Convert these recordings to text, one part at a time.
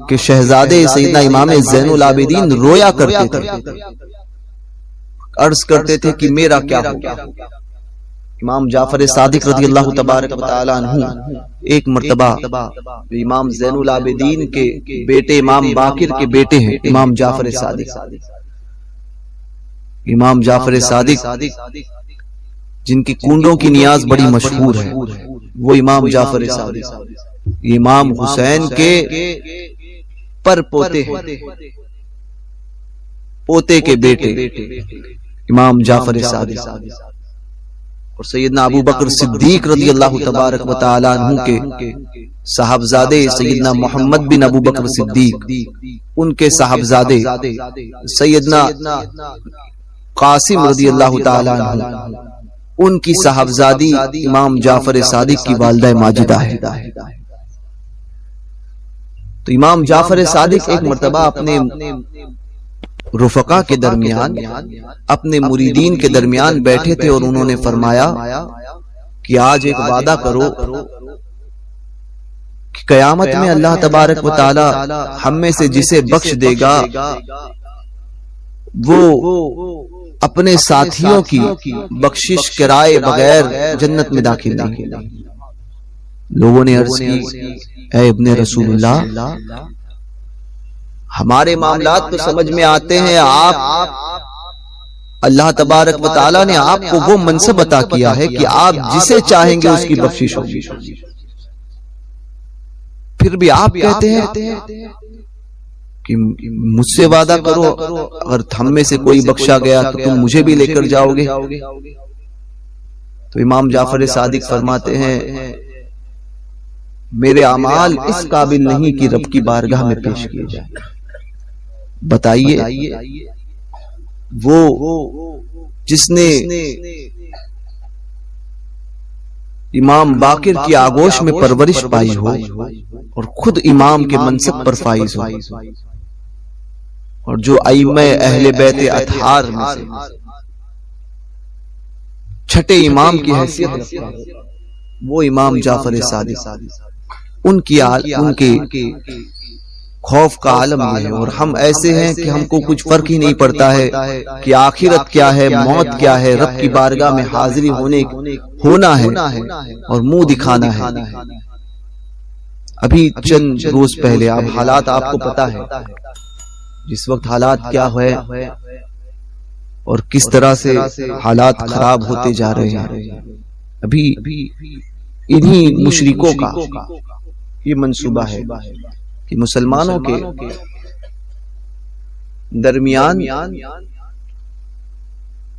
کہ شہزادے سیدنا امام زین العابدین رویا کرتے تھے، عرض کرتے تھے کہ میرا کیا ہوگا۔ امام جعفر صادق رضی اللہ تبارک و تعالی عنہ ایک مرتبہ امام زین العابدین کے بیٹے امام باقر کے بیٹے ہیں امام جعفر صادق، امام جعفر صادق جن کی کنڈوں کی نیاز بڑی مشہور ہے، وہ امام جعفر صادق امام حسین کے پر پوتے ہیں، پوتے کے بیٹے امام جعفر صادق، اور سیدنا ابو بکر صدیق رضی اللہ تبارک و تعالی عنہ کے صاحبزادے سیدنا محمد بن ابو بکر صدیق، ان کے صاحبزادے سیدنا قاسم رضی اللہ تعالی عنہ، ان کی صاحبزادی امام جعفر صادق کی والدہ ماجدہ ہے۔ تو امام جعفر صادق ایک مرتبہ اپنے رفقا کے درمیان، اپنے مریدین کے درمیان بیٹھے تھے، اور انہوں نے فرمایا کہ آج ایک وعدہ کرو کہ قیامت میں اللہ تبارک و تعالی ہم میں سے جسے بخش دے گا وہ اپنے ساتھیوں کی بخشش کرائے بغیر جنت میں داخل نہیں۔ لوگوں نے عرض کی اے ابن رسول اللہ، ہمارے معاملات تو سمجھ میں آتے ہیں، آپ اللہ تبارک و تعالی نے آپ کو وہ منصب عطا کیا ہے کہ آپ جسے چاہیں گے اس کی بخشش ہوگی، پھر بھی آپ کہتے ہیں کہ مجھ سے وعدہ کرو اگر ہم میں سے کوئی بخشا گیا تو تم مجھے بھی لے کر جاؤ گے۔ تو امام جعفر صادق فرماتے ہیں میرے اعمال اس قابل نہیں کہ رب کی بارگاہ میں پیش کیے جائیں، بتائیے وہ جس نے امام باقر کی آغوش میں پرورش پائی ہو اور خود امام کے منصب پر فائز ہو، اور جو ائمہ اہل بیت اطہار میں سے چھٹے امام کی حیثیت رکھتا ہے وہ امام جعفر صادق، ان کے خوف کا عالم یہ ہے، اور ہم ایسے ہیں کہ ہم کو کچھ فرق ہی نہیں پڑتا ہے کہ آخرت کیا ہے، موت کیا ہے، رب کی بارگاہ میں حاضری ہونا ہے اور منہ دکھانا ہے۔ ابھی چند روز پہلے حالات آپ کو پتا ہے جس وقت حالات کیا ہوئے اور کس طرح سے حالات خراب ہوتے جا رہے ہیں۔ ابھی انہی مشرکوں کا یہ منصوبہ ہے کہ مسلمانوں کے درمیان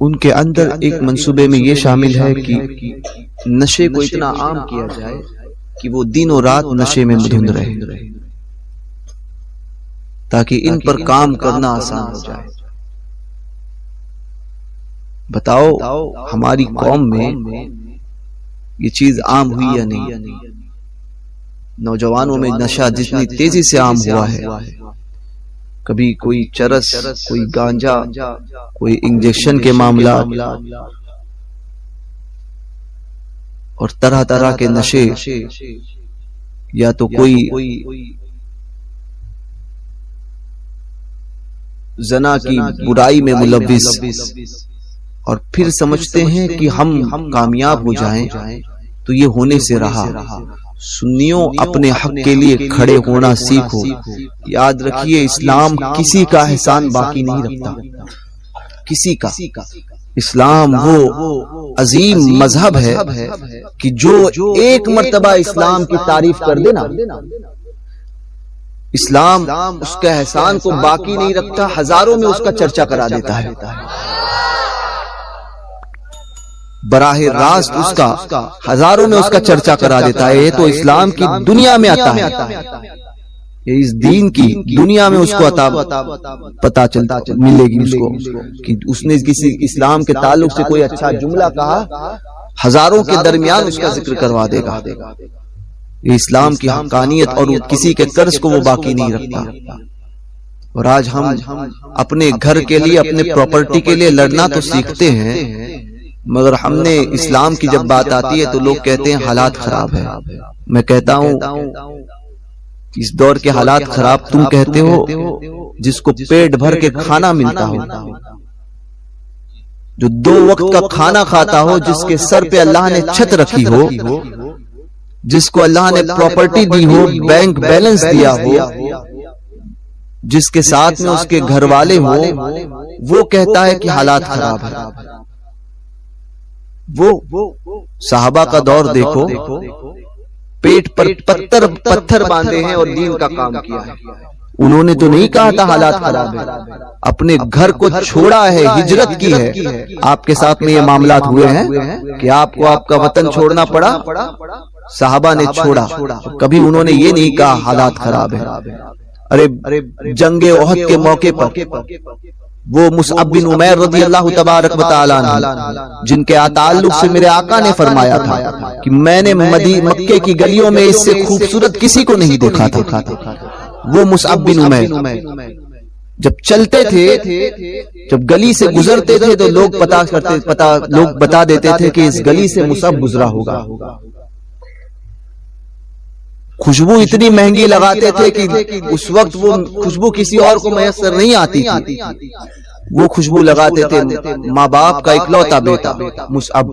ان کے اندر ایک منصوبے میں یہ شامل ہے کہ نشے کو اتنا عام کیا جائے کہ وہ دن و رات نشے میں مدھن رہے، تاکہ ان پر کام کرنا آسان ہو جائے۔ بتاؤ ہماری قوم میں یہ چیز عام ہوئی یا نہیں؟ نوجوانوں میں نشہ جتنی تیزی سے عام ہوا ہے، کبھی کوئی چرس، کوئی گانجا، کوئی انجیکشن کے معاملات اور طرح طرح کے نشے، یا تو کوئی زنا کی برائی میں ملوث، اور پھر سمجھتے ہیں کہ ہم کامیاب ہو جائیں تو یہ ہونے سے رہا۔ سنیوں اپنے حق کے لیے کھڑے ہونا سیکھو، یاد رکھیے اسلام کسی کا احسان باقی نہیں رکھتا، کسی کا۔ اسلام وہ عظیم مذہب ہے کہ جو ایک مرتبہ اسلام کی تعریف کر دے نا، اسلام اس کا احسان کو باقی نہیں رکھتا، ہزاروں میں اس کا چرچا کرا دیتا ہے، براہ راست اس کا ہزاروں میں اس کا چرچا کرا دیتا ہے۔ یہ تو اسلام کی دنیا میں آتا ہے، یہ اس دین کی دنیا میں اس کو پتا چلتا ملے گی اس کو کہ اس نے کسی اسلام کے تعلق سے کوئی اچھا جملہ کہا، ہزاروں کے درمیان اس کا ذکر کروا دے گا۔ یہ اسلام کی حقانیت اور کسی کے قرض کو وہ باقی نہیں رکھتا۔ اور آج ہم اپنے گھر کے لیے، اپنے پراپرٹی کے لیے لڑنا تو سیکھتے ہیں، مگر ہم نے اسلام کی جب بات آتی ہے تو لوگ کہتے ہیں حالات خراب ہے۔ میں کہتا ہوں اس دور کے حالات خراب تم کہتے ہو جس کو پیٹ بھر کے کھانا ملتا ہو، جو 2 وقت کا کھانا کھاتا ہو، جس کے سر پہ اللہ نے چھت رکھی ہو، جس کو اللہ نے پراپرٹی دی ہو، بینک بیلنس دیا ہو، جس کے ساتھ میں اس کے گھر والے ہو، وہ کہتا ہے کہ حالات خراب ہے۔ وہ صحابہ کا دور دیکھو، پیٹ پر پتھر باندھے ہیں اور دین کا کام کیا ہے۔ انہوں نے تو نہیں کہا تھا حالات خراب ہے، اپنے گھر کو چھوڑا ہے، ہجرت کی ہے۔ آپ کے ساتھ میں یہ معاملات ہوئے ہیں کہ آپ کو آپ کا وطن چھوڑنا پڑا؟ صحابہ نے چھوڑا، کبھی انہوں نے یہ نہیں کہا حالات خراب ہے۔ ارے جنگ احد کے موقع پر وہ مصعب بن عمیر رضی اللہ تبارک و تعالی عنہ، جن کے تعلق سے میرے آقا نے فرمایا تھا کہ میں نے مکے کی گلیوں میں اس سے خوبصورت کسی کو نہیں دیکھا تھا، وہ مصعب بن عمیر جب چلتے تھے، جب گلی سے گزرتے تھے تو لوگ لوگ بتا دیتے تھے کہ اس گلی سے مصعب گزرا ہوگا۔ خوشبو اتنی مہنگی لگاتے تھے کہ اس وقت وہ خوشبو کسی اور کو میسر نہیں آتی تھی، وہ خوشبو لگاتے تھے ماں باپ کا اکلوتا بیٹا مصعب،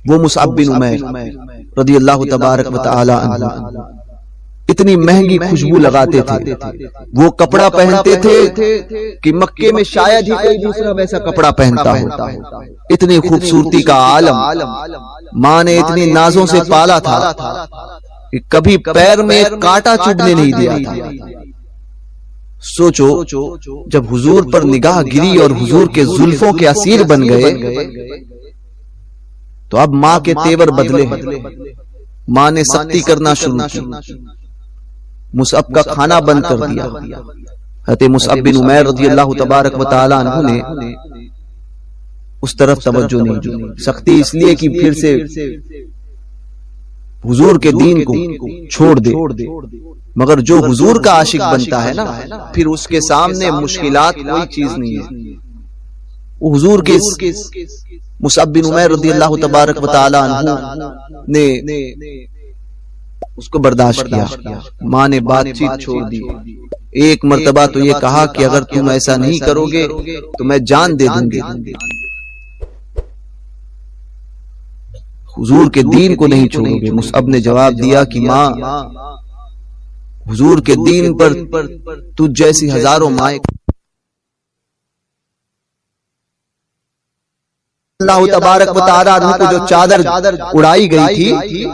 وہ مصعب بن عمیر رضی اللہ تبارک و تعالی عنہ اتنی مہنگی خوشبو لگاتے تھے۔ وہ کپڑا پہنتے تھے کہ مکے میں شاید ہی کوئی دوسرا ویسا کپڑا پہنتا ہو، اتنی خوبصورتی کا عالم۔ ماں نے اتنی نازوں سے پالا تھا کہ کبھی پیر میں کانٹا چبھنے نہیں دیا تھا۔ سوچو جب حضور پر نگاہ گری اور حضور کے زلفوں کے اسیر بن گئے تو اب ماں کے تیور بدلے ہیں۔ ماں نے سختی کرنا شروع کی، مصعب کا کھانا بند کر دیا۔ حضرت مصعب بن عمیر رضی اللہ تبارک و تعالی عنہ نے اس طرف توجہ نہیں دی۔ سختی اس لیے کہ پھر سے حضور کے دین کو چھوڑ دے، مگر جو حضور کا عاشق بنتا ہے نا، پھر اس کے سامنے مشکلات کوئی چیز نہیں ہے۔ وہ حضور کے مصعب بن عمیر رضی اللہ تبارک و تعالی عنہ نے اس کو برداشت کیا۔ ماں نے بات چیت چھوڑ دی۔ ایک مرتبہ تو یہ کہا کہ اگر تم ایسا نہیں کرو گے تو میں جان دے دوں گی۔ حضور کے دین کو نہیں چھوڑو گے؟ مصعب نے جواب دیا کہ ماں، حضور کے دین پر تجھ جیسی ہزاروں مائیں اللہ تبارک و تعالی عنہ کو جو چادر اڑائی گئی تھی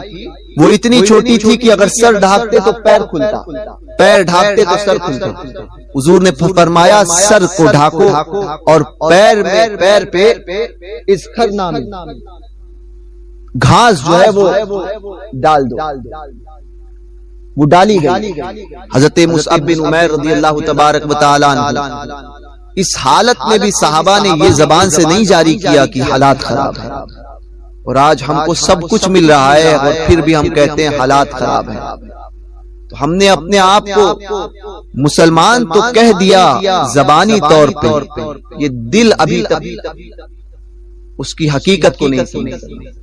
وہ اتنی چھوٹی تھی کہ اگر سر ڈھانپتے تو پیر کھلتا، پیر ڈھانپتے تو سر کھلتا۔ حضور نے فرمایا سر کو ڈھانکو اور پیر پہ اس خرنا میں گھاس جو ہے وہ ڈال دو۔ وہ ڈالی گئی۔ حضرت مصعب بن عمیر رضی اللہ تبارک و تعالی عنہ اس حالت میں بھی صحابہ نے یہ زبان سے نہیں جاری کیا کہ حالات خراب ہیں، اور آج ہم کو سب کچھ مل رہا ہے اور پھر بھی ہم کہتے ہیں حالات خراب ہیں۔ تو ہم نے اپنے آپ کو مسلمان تو کہہ دیا زبانی طور پہ، یہ دل ابھی تک اس کی حقیقت کو نہیں سمجھتا۔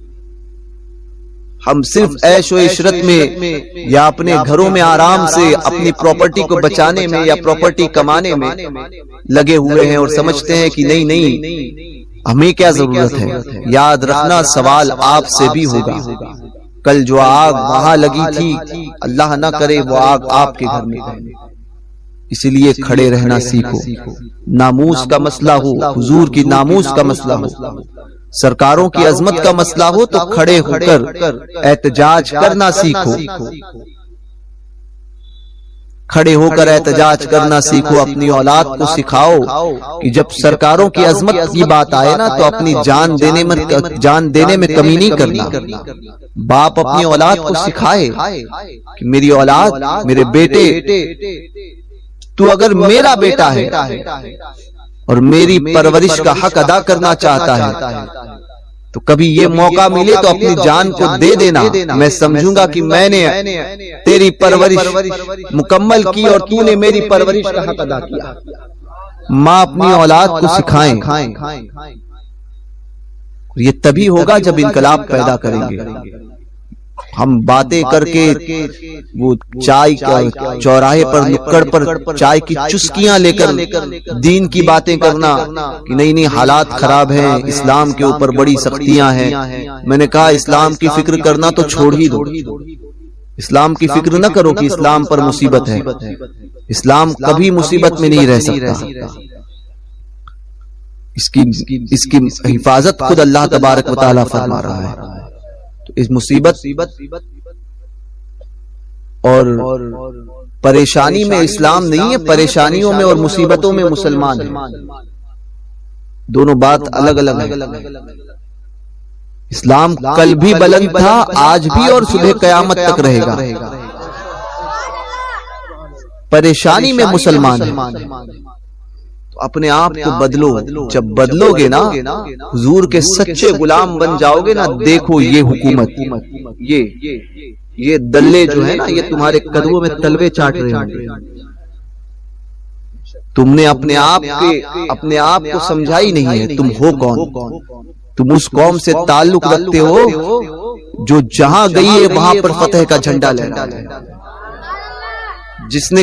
ہم صرف عیش و عشرت میں یا اپنے گھروں میں آرام سے اپنی پراپرٹی کو بچانے میں یا پراپرٹی کمانے میں لگے ہوئے ہیں اور سمجھتے ہیں کہ نہیں ہمیں کیا ضرورت ہے۔ یاد رکھنا سوال آپ سے بھی ہوگا۔ کل جو آگ وہاں لگی تھی اللہ نہ کرے وہ آگ آپ کے گھر میں لگے۔ اسی لیے کھڑے رہنا سیکھو۔ ناموس کا مسئلہ ہو، حضور کی ناموس کا مسئلہ ہو، سرکاروں کی عظمت کا مسئلہ ہو تو کھڑے ہو کر احتجاج کرنا سیکھو۔ کھڑے ہو کر احتجاج کرنا سیکھو۔ اپنی اولاد کو سکھاؤ کہ جب سرکاروں کی عظمت کی بات آئے نا تو اپنی جان دینے میں کمی نہیں کرنا۔ باپ اپنی اولاد کو سکھائے کہ میری اولاد، میرے بیٹے، تو اگر میرا بیٹا ہے اور میری پرورش کا حق ادا کرنا چاہتا ہے تو کبھی یہ موقع ملے تو اپنی جان کو دے دینا۔ میں سمجھوں گا کہ میں نے تیری پرورش مکمل کی اور تو نے میری پرورش کا حق ادا کیا۔ ماں اپنی اولاد کو سکھائیں۔ یہ تبھی ہوگا جب انقلاب پیدا کریں گے۔ ہم باتیں کر کے وہ چائے چوراہے پر نکڑ پر چائے کی چسکیاں لے کر دین کی باتیں کرنا کہ نہیں حالات خراب ہیں، اسلام کے اوپر بڑی سختیاں ہیں. میں نے کہا اسلام کی فکر کرنا تو چھوڑ ہی دو، اسلام کی فکر نہ کرو کہ اسلام پر مصیبت ہے. اسلام کبھی مصیبت میں نہیں رہ سکتا. اس کی حفاظت خود اللہ تبارک و تعالیٰ فرما رہا ہے. تو اس مصیبت اور پریشانی میں اسلام نہیں ہے، پریشانیوں میں اور مصیبتوں میں مسلمان ہیں. دونوں بات الگ الگ ہے. اسلام کل بھی بلند تھا، آج بھی اور صبح قیامت تک رہے گا. پریشانی میں مسلمان ہیں. اپنے آپ کو بدلو. جب بدلو گے نا، حضور کے سچے غلام بن جاؤ گے نا، دیکھو یہ حکومت، یہ دلے جو ہے نا، یہ تمہارے قدموں میں تلوے چاٹ رہے ہیں. تم نے اپنے آپ کو سمجھا ہی نہیں ہے تم ہو کون. تم اس قوم سے تعلق رکھتے ہو جو جہاں گئی ہے وہاں پر فتح کا جھنڈا لہرا ہے. جس نے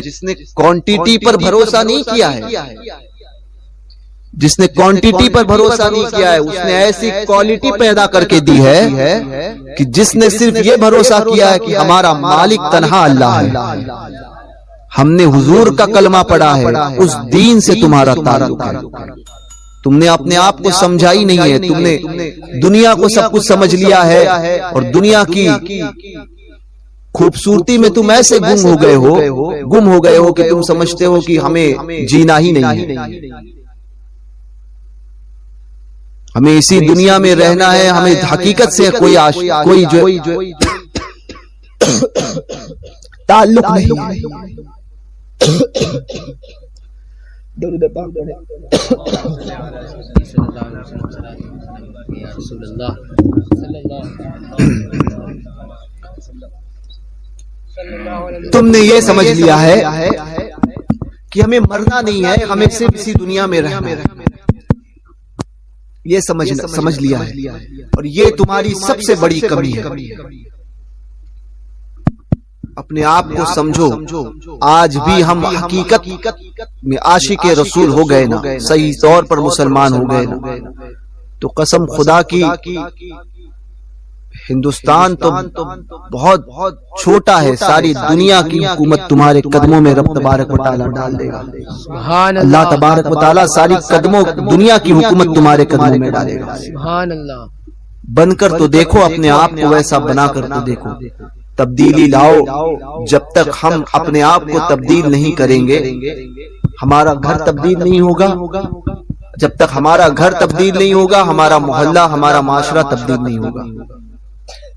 کوانٹٹی پر بھروسہ نہیں کیا ہے، جس نے کوانٹٹی پر بھروسہ نہیں کیا ہے، اس نے ایسی کوالٹی پیدا کر کے دی ہے کہ جس نے صرف یہ بھروسہ کیا ہے کہ ہمارا مالک تنہا اللہ ہے، ہم نے حضور کا کلمہ پڑھا ہے، اس دین سے تمہارا تعلق ہے. تم نے اپنے آپ کو سمجھا ہی نہیں ہے. تم نے دنیا کو سب کچھ سمجھ لیا ہے اور دنیا کی خوبصورتی میں تم ایسے گم ہو گئے ہو کہ تم سمجھتے ہو کہ ہمیں جینا ہی نہیں ہے، ہمیں اسی دنیا میں رہنا ہے، ہمیں حقیقت سے کوئی جو تعلق نہیں ہے. تم نے یہ سمجھ لیا ہے کہ ہمیں مرنا نہیں ہے، ہمیں صرف اسی دنیا میں رہنا ہے. یہ سمجھ لیا ہے اور یہ تمہاری سب سے بڑی کمی ہے. اپنے آپ کو سمجھو. آج بھی ہم حقیقت میں عاشق رسول ہو گئے نا، صحیح طور پر مسلمان ہو گئے نا، تو قسم خدا کی ہندوستان تو بہت چھوٹا ہے، ساری دنیا کی حکومت تمہارے قدموں میں رب تبارک و تعالیٰ ڈال دے گا. اللہ تبارک و تعالیٰ ساری دنیا کی حکومت تمہارے قدموں میں ڈالے گا. بن کر تو دیکھو، اپنے آپ کو ویسا بنا کر تو دیکھو. تبدیلی لاؤ. جب تک ہم اپنے آپ کو تبدیل نہیں کریں گے، ہمارا گھر تبدیل نہیں ہوگا. جب تک ہمارا گھر تبدیل نہیں ہوگا، ہمارا محلہ، ہمارا معاشرہ تبدیل نہیں ہوگا.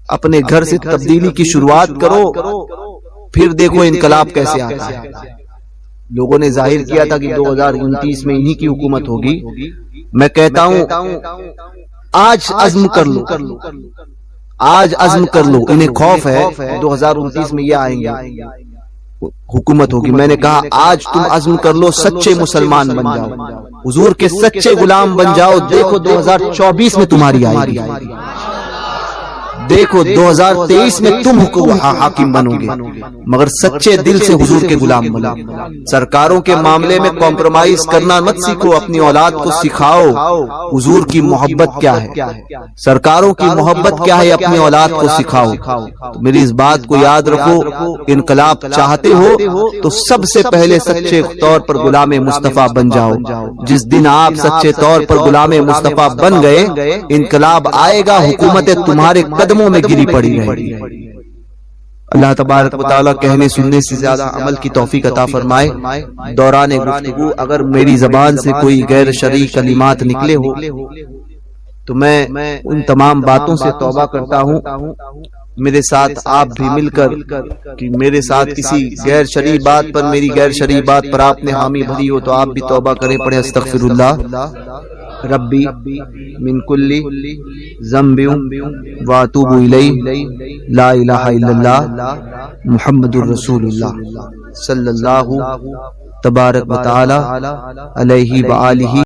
اپنے گھر سے تبدیلی کی شروعات کرو، پھر دیکھو انقلاب کیسے آتا ہے. لوگوں نے ظاہر کیا تھا کہ 2029 میں انہی کی حکومت ہوگی. میں کہتا ہوں آج عزم کر لو، آج عزم کر لو. انہیں خوف ہے 2029 میں یہ آئیں گے، حکومت ہوگی. میں نے کہا آج تم عزم کر لو، سچے مسلمان بن جاؤ، حضور کے سچے غلام بن جاؤ. دیکھو 2024 میں تمہاری آئے گی. دیکھو 2023 میں تم حاکم بنو گے، مگر سچے دل سے حضور کے غلام بنو. سرکاروں کے معاملے میں کمپرومائز کرنا مت سیکھو، اپنی اولاد کو سکھاؤ حضور کی محبت کیا ہے، سرکاروں کی محبت کیا ہے، اپنی اولاد کو سکھاؤ. تو میری اس بات کو یاد رکھو، انقلاب چاہتے ہو تو سب سے پہلے سچے طور پر غلام مصطفیٰ بن جاؤ. جس دن آپ سچے طور پر غلام مصطفیٰ بن گئے، انقلاب آئے گا، حکومتیں تمہارے قدموں میں گری پڑی رہے گی. اللہ تبارک و تعالیٰ کہنے سننے سے زیادہ عمل کی توفیق عطا فرمائے. دوران گفتگو اگر میری زبان سے کوئی غیر شرعی کلمات نکلے ہو تو میں ان تمام باتوں سے توبہ کرتا ہوں. میرے ساتھ آپ بھی مل کر کہ میرے ساتھ کسی غیر شرعی بات پر، میری غیر شرعی بات پر آپ نے حامی بھری ہو تو آپ بھی توبہ کریں. پڑھیں استغفر اللہ ربی من کل ذنب واتوب الیہ لا الہ الا اللہ محمد الرسول اللہ صلی اللہ تبارک و تعالی علیہ وآلہ